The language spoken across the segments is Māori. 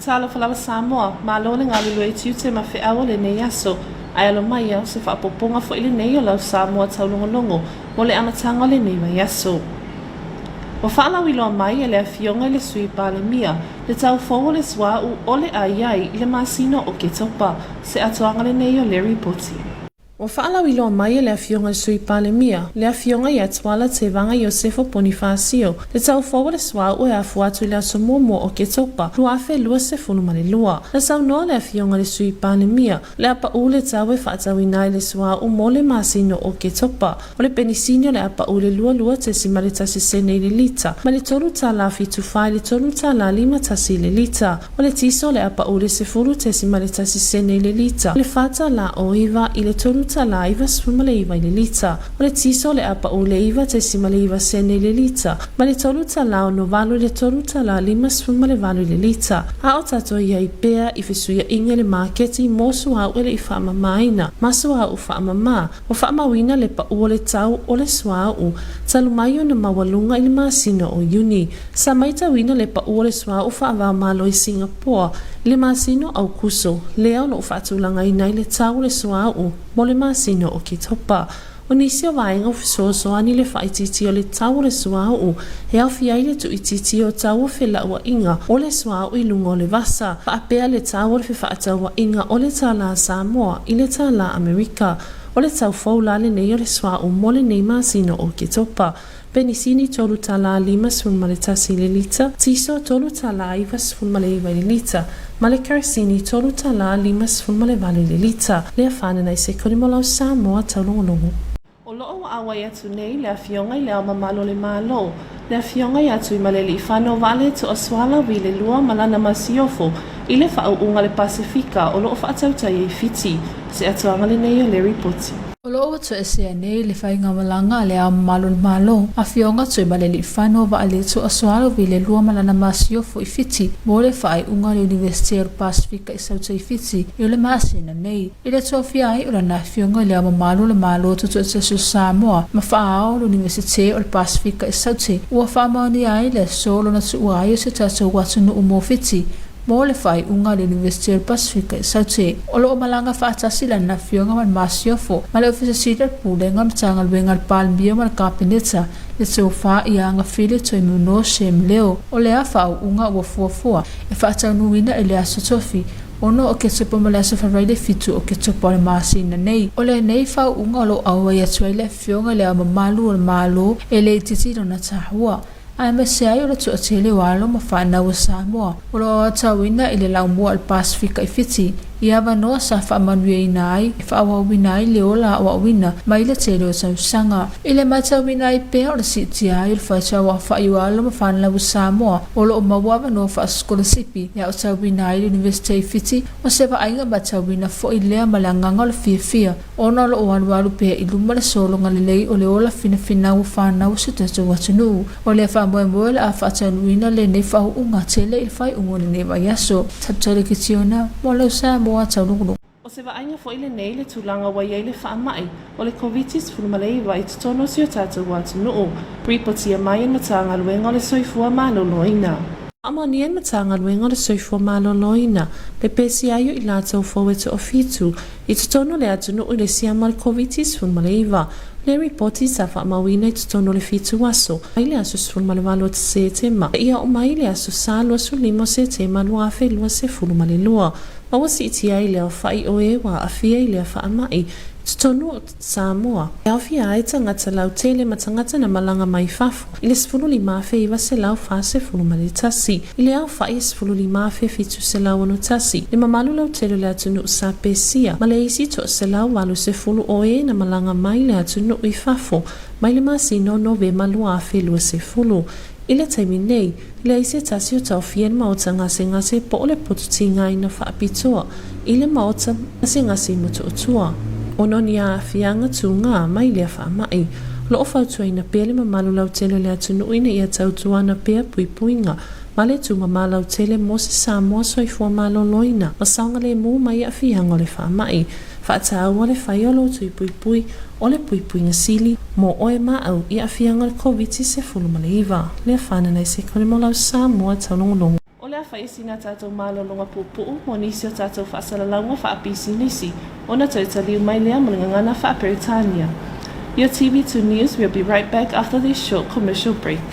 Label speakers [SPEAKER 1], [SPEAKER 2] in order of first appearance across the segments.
[SPEAKER 1] talo falawa Samoa, malo le ngālu lue tiute ma fe awa le nei aso, ai alo mai au se whaapoponga fo ile nei o lau Samoa taulogologo, mo le amatanga le nei mai aso. Wa whaalau iloa mai e le awhionga le sui palemia, le tau fongo le swa u ole ai le masino o ke topa, se atoanga le nei o le ripoti. Wa whaalau iloa mai e le awhionga le sui palemia, le awhionga i atwala te vanga Iosefo Bonifasio, le tau fongo le swa u e afu atu i le asomomo o ke topa, lua afe lua se funu male lua. Na sau noa le awhionga le sui palemia, le apa u le tau e whaatau inai le swa u mo le masino o ke topa, o le penisinio le apa u le lua te si male tasi sene le lita, ma le tolu ta la fitu fai le tolu ta la lima tasi le lita, o le tiso le apa u le sefuru te si male tasi sene le lita, le fata la o iwa i le tolu ta la iwa sfuma le iwa i le lita, o le tiso le apa u le iwa te si male iwa sene le lita, ma le tolu ta la o no valu le tolu ta la lima sfuma le valu le lita, a o tato ia i pea i fesuia inge le marketi mosu au ele i whaama maina, masu au whaama ma, o whaama wina le pa ua le tau o le swa u, talu mai o na mawalunga i le masino o Uni, sa maita wina le pa ua le swa u whaava malo i Singapore, le masino au kuso, leo no whaatulanga i nei le tau le swa u, mo le masino o ki topa. O nisi o vaenga o fisoso ani le whaititi o le tau le swa u, e au fiai le tu ititi o tau o whela ua inga o le swa u i lungo le vasa, whaapea le tau o le whaatau wa inga o le tala Samoa i le tala Amerika, o le tau faula le nei o le swa u mo le nei masino o ki topa. Penisini tolu tala lima sfun tasi le lita, tiso tolu tala iwa sfun iwa le lita, male karsini tolu tala lima sfun vale le lita, le afane na ise konimolau Samoa taulogologo. O loo wa awa yatu nei le afionga i le au mamalo le malo, le afionga yatu i maleli i whano vale to aswala wi le lua malana masiofo, i le whau unga le Pasifika o loo whaatautai e fiti, se atuanga le nei o le ripoti.
[SPEAKER 2] O loo watu e sea nei le whainga malanga le au malo, a whionga tui maleli whanau wa ale tu aswalo vi le lua malana masiofo i fiti, mo le whai unga le University of Pasifika i sauta i fiti, i le masina nei. I le toa whiai o la na whionga le au malo tutu e tasu Samoa, ma whaao le University of Pasifika i sauta, ua whaamani ai le solo na tu uai o se tatu watu no umo fiti, mo le whai unga le University of Pasifika i saute. O loo malanga whaatasi la na whionga man masiofo, ma le ofisa sida pulenga mtanga luenga le palmbio ma le kapineta, le tau wha i anga while toi muno sem leo, o le a whau unga ua fuafua, e whaatau nuina e le aso tofi, ono o ke tupa ma le aso wharaile fitu o ke tupa le masina nei. O le nei whau unga o lo awa i atua i le whionga le ama malu o le malo, e le titi no na tahua. Ai me se ai o le tu atele walo ma whanau o Samoa. O lo atawina i le laumua al Pasifika i fiti. I awa noa sa whaamanui nai, i whaawawina i le ola o awina, ma i le tele o sausanga. I le matawina i pēa o le siti ai, il whaitawa whaiwalo ma whanau o Samoa, o lo o mawawa no whaaskola sipi, ia o tawina i le University i fiti, o se ainga matawina fo i lea malanganga o le fia, o na lo o anualu pēa i luma le solonga le lei o le ola fina o whanau se tatu watunu, o le whamoe le a whaatanuina le nei whau unga tele il whai ungo le nei vaiaso, taptale ki tiona, mo lau Samoa. O
[SPEAKER 1] se vaenga fo ile nei le tulanga wa le whaamai o le Kovitis fulmalei i tutono si o tātou watu nuu. Ripoti a mai en matanga luenga o le soifua malo loina. Amani en matanga luenga o le soifua malo loina. Le pesi aio i lātou fōwetu o fitu. I tutono le atu nuu le siama le Kovitis fulmalei le ripoti sa whaamawina i tutono le fitu aso. Ai le aso fulmalewalo te se tema. Ia o mai le aso sa lua su limo se tema lua afe lua se fulmalelua. Ma wasi iti ai leo whai o e wa a fia i lea whaamai, tutonu o Samoa. E au fia ai tangata lau tele ma tangata na malanga mai fafu. I le sifunu li mafe iwa se lau wha se funu mali tasi. I le au whai e sifunu li mafe fitu se lau anu tasi. Le mamalu lau tele le atunu sa pesia. Ma le isi to se lau walu se funu o e na malanga mai le atunu i fafu. Mai le masino no ve malu afe lua se funu. I le taimi nei, le aise tasi o tau fien maota ngase po le potuti ngai na whaapitoa, i le maota ngase mutu o tua. Ono ni a fianga tu ngā mai le whaamai, lo o whautua ina pēr le mamalu lau tele le atunu ina ia tautua na pēr puipuinga, ma le tu mamalau tele mo se Samoa soifua malo loina, ma saunga le mu mai a fianga le whaamai, whaatau le whai o lo tui puipui, o le puipui ngasili, mo oe maau i a fianga le Koviti se fulumaliva, le whananai se kone mo lau Samoa taulogologo. O le Ia whaisina tātou mālolonga pūpuu mo nisi o tātou whaasalaunga whaapisi nisi. Ona tautaliu mai lea mo ngangana whaaperitania. Your TV2 News will be right back after this short commercial break.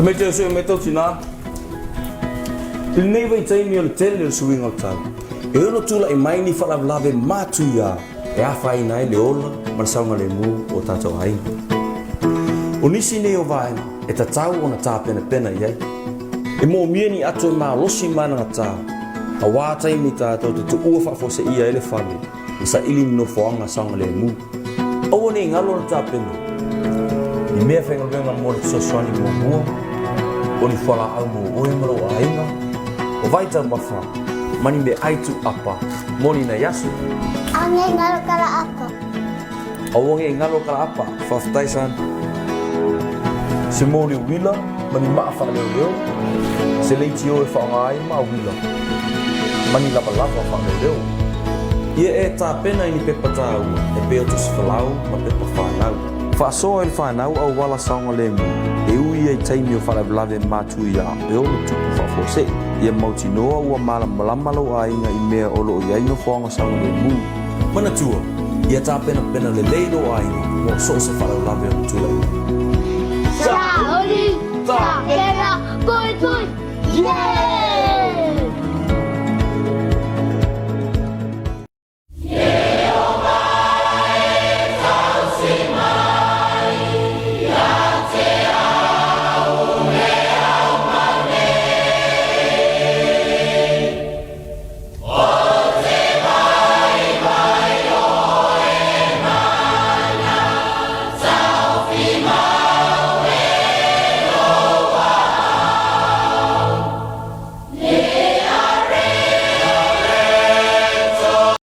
[SPEAKER 3] Te teo se me tau tina. Te nei vai tai mi o le tele le suing o tau. E ono tula I mai ni whalawlawe mātu ia. E a whai nai le ola, marasaunga le mu o tātou hai. O nisi nei o vai, e ta tau o na tā pena pena iai. E mō mia ni ato e mā losi mana na tā. A wātai mi tātou te tu ua whafose ia ele whale. I sa ili no whaanga saunga le mu. Awa nei ngalo na tā pena. I mea whenga wenga mo le soswani mo mua. O ni whala au mo oe maro a inga. O vaita mawha, mani me aitu apa, moni na yasu.
[SPEAKER 4] Ange ngalo kala apa.
[SPEAKER 3] Awange ngalo kala apa, whafutaisan. Se mori wila, mani maa wha leo leo. Se leiti o e whaongai maa wila. Mani lapa lapa wha leo leo. Ia e tā pena I ni pepa tā ua, e peo tusi whalau, ma pepa whanau. Whaasoa I whanau au wala saunga le mu. E ui ai taimi o whalawlawe mātu ia e olo tupu whafose. Ia mauti noa ua malamalo a inga I mea olo I aino whaonga saunga le mu. Mana tua, ia tā pena pena le leiro a inga, mo so se whalawlawe o tula inga.
[SPEAKER 4] Sa oli, sa pena, poi poi, yeah!